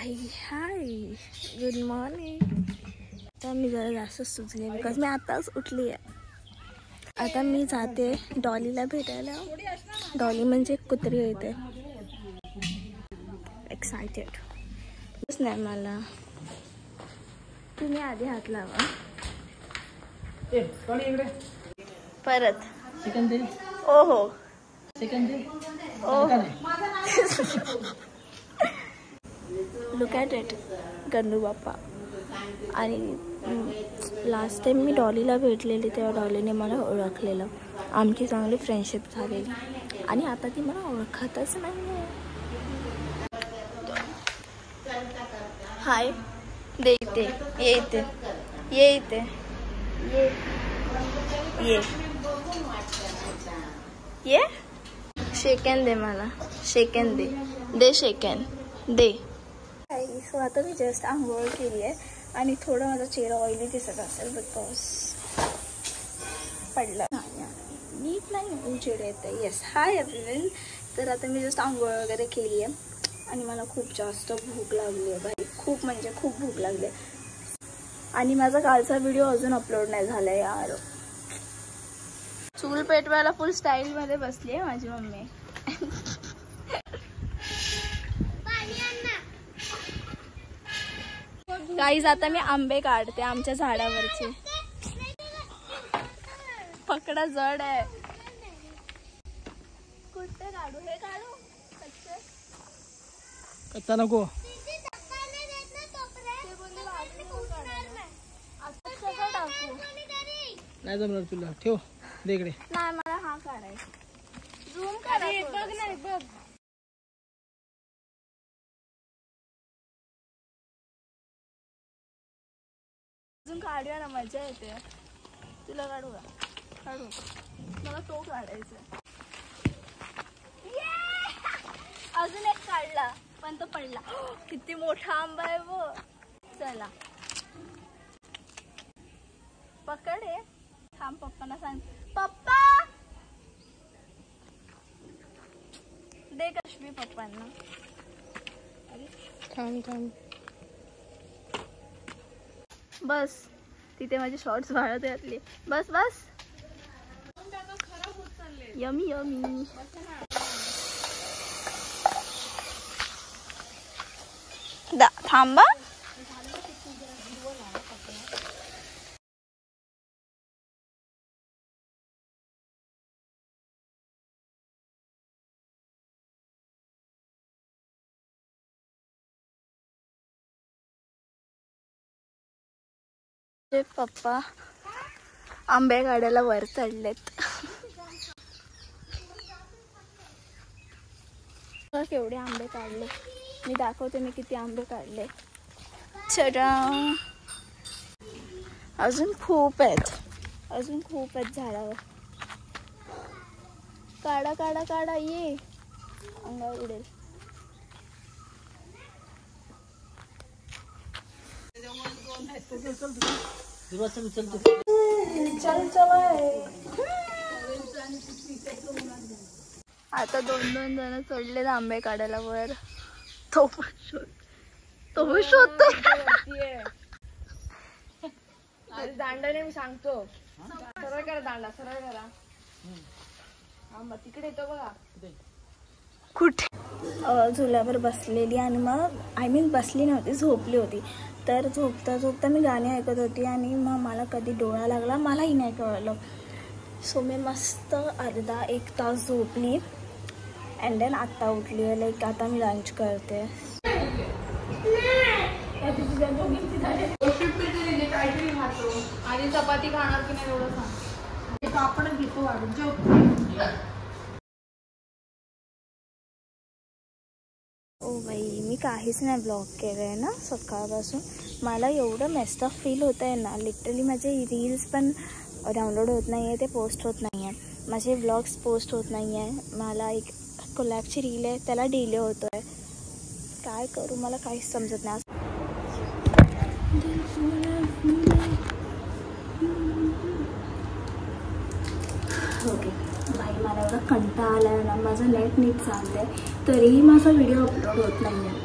Hi good morning. आता मी जरा जास्त सुचले बिकॉज मी आताच उठली आहे. आता मी जाते डॉलीला भेटायला. डॉली म्हणजे कुत्री येते. एक्सायटेड नाही मला. तुम्ही आधी हात लावा. परत ओहो लुक ॲट इट गंडू बाप्पा. आणि लास्ट टाइम मी डॉलीला भेटलेली तेव्हा डॉलीने मला ओळखलेलं. आमची चांगली फ्रेंडशिप झालेली आणि आता ती मला ओळखतच नाही आहे. हाय दे इथे. ये इथे. ये इथे. ये ये ये. शेकन दे मला. शेकन दे. दे शेकन दे. सो आता मी जस्ट आंघोळ केली आहे आणि थोडं माझा चेहरा ऑइली दिसत असेल बिकॉज पडलं नीट नाही उजेड येते. Yes hi everyone. तर आता मी जस्ट आंघोळ वगैरे केली आहे आणि मला खूप जास्त भूक लागली आहे बाई. खूप म्हणजे खूप भूक लागली आहे. आणि माझा कालचा व्हिडिओ अजून अपलोड नाही झाला यार. चूल पेटवायला फुल स्टाईलमध्ये बसली आहे माझी मम्मी. गाईज आता मी आंबे काढते आमच्या झाडावरचे. पकडा जड आहे. कुठे काढू? हे काढू कच्चा नको. नाही जमणार तुला. ठेव दे इकडे. नाही मला हा काढायचा. झूम करा. बघ नाही बघ. अजून काढूया ना मजा येते. तुला काढू का? काढू. मला तो काढायचा. अजून एक काढला पण तो पडला. किती मोठा आंबा आहे वो. चला पकड. आहे थांब पप्पांना सांग. पप्पा दे कशमी पप्पांना. थांब थांब. बस तिथे माझे शॉर्ट्स वाळत घातले. बस बस. Yummy yummy. थांबा. पप्पा आंबे काढायला वर चढलेत. केवढे आंबे काढले. मी दाखवते मी किती आंबे काढले. चढा. अजून खूप आहेत. अजून खूप आहेत झाडावर. काढा काढा काढा. ये अंगावर उडेल. आता दोन दोन जण चढले आंबे काढायला वर. तो शोधतो. दांडाने मी सांगतो. सरळ करा दांडा. सरळ करा. आंबा तिकडे येतो बघा. कुठे? झुल्यावर बसलेली आणि मग बसली नव्हती झोपली होती. तर झोपता झोपता मी गाणी ऐकत होती आणि मग मला कधी डोळा लागला मलाही नाही कळलं. सो मी मस्त अर्धा एक तास झोपली अँड देन आत्ता उठली आहे. लाईक आता मी लंच करते. आणि चपाती खाणार की नाही एवढं सांग. आपण घेतो ओ बाई मी काहीच नाही ब्लॉग केलं आहे ना सकाळपासून. मला एवढं मेस्ट अप फील होत आहे ना. लिटरली माझे रील्स पण डाउनलोड होत नाही आहे. ते पोस्ट होत नाही आहे. माझे ब्लॉग्स पोस्ट होत नाही आहे. मला एक कोलॅबची रील आहे त्याला डिले होतो आहे. काय करू मला काहीच समजत नाही. ओके बाई मला एवढा कंटाळा आला आहे ना. माझं नेट नीट चाललं आहे तरीही माझा व्हिडिओ अपलोड होत नाही आहे.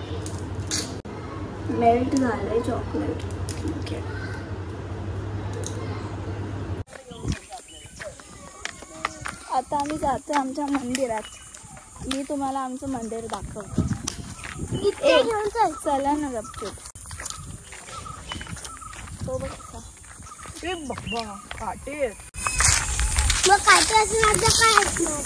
मेल्ट झालंय चॉकलेट. ओके. आता आम्ही जातो आमच्या मंदिरात. मी तुम्हाला आमचं मंदिर दाखवतो. चला ना गपचूप. तो बघ कसा. बाबा काटे. मग काटे असणार तर काय असणार.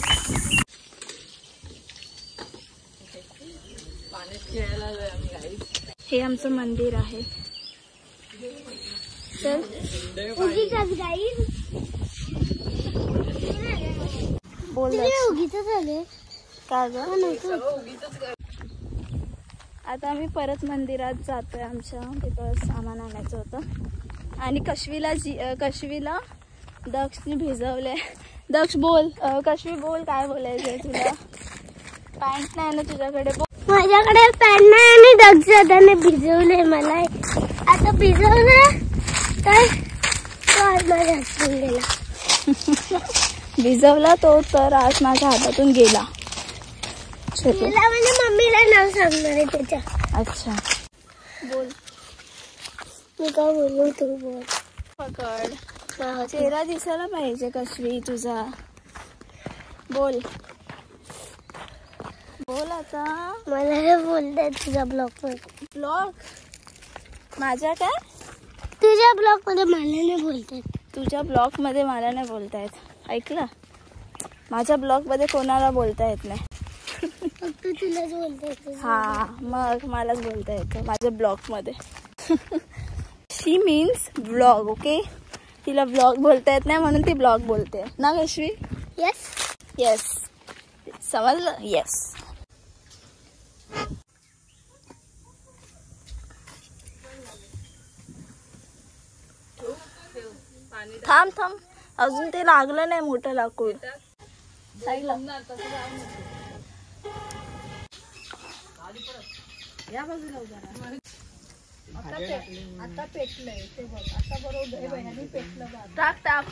हे आमचं मंदिर आहे. चल उगीचच गाईस. बोल उगीचच आले का ग. आता आम्ही परत मंदिरात जातोय आमच्या. तिथं सामान आणायचं होतं आणि कशवीला दक्षने भिजवलंय. दक्ष बोल. कशवी बोल काय बोलायचंय तुला. पॅन्ट नाही ना तुझ्याकडे. माझ्याकडे पॅन्ट नाही आणि दक्षाने भिजवले मला. आता भिजवलं तर माझ्या हातून गेला. भिजवला तो तर आज माझ्या हातातून गेला. गेला म्हणजे मम्मीला नाव सांगणार आहे त्याच्या. अच्छा बोल. मी काय बोलू तू बोल. पकड. चेहरा दिसायला पाहिजे कशवी तुझा. बोल बोल आता. मला हे बोलताय तुझ्या ब्लॉग मध्ये. ब्लॉग माझ्या काय. तुझ्या ब्लॉग मध्ये मला नाही बोलतात. तुझ्या ब्लॉग मध्ये मला नाही बोलतायत. ऐकलं. माझ्या ब्लॉग मध्ये कोणाला बोलता येत नाही. फक्त तुलाच बोलता येतं. हा मग मलाच बोलता येतं माझ्या ब्लॉग मध्ये. शी मीन्स ब्लॉग. ओके. तिला ब्लॉग बोलता येत नाही म्हणून ती ब्लॉग बोलते ना कशवी. येस येस समजलं. येस. थांब थांब अजून ते लागलं नाही मोठं लाकूड. या बाजूला आता पेटलंय ते बघ. आता बरोबर पेटलं. टाक टाक.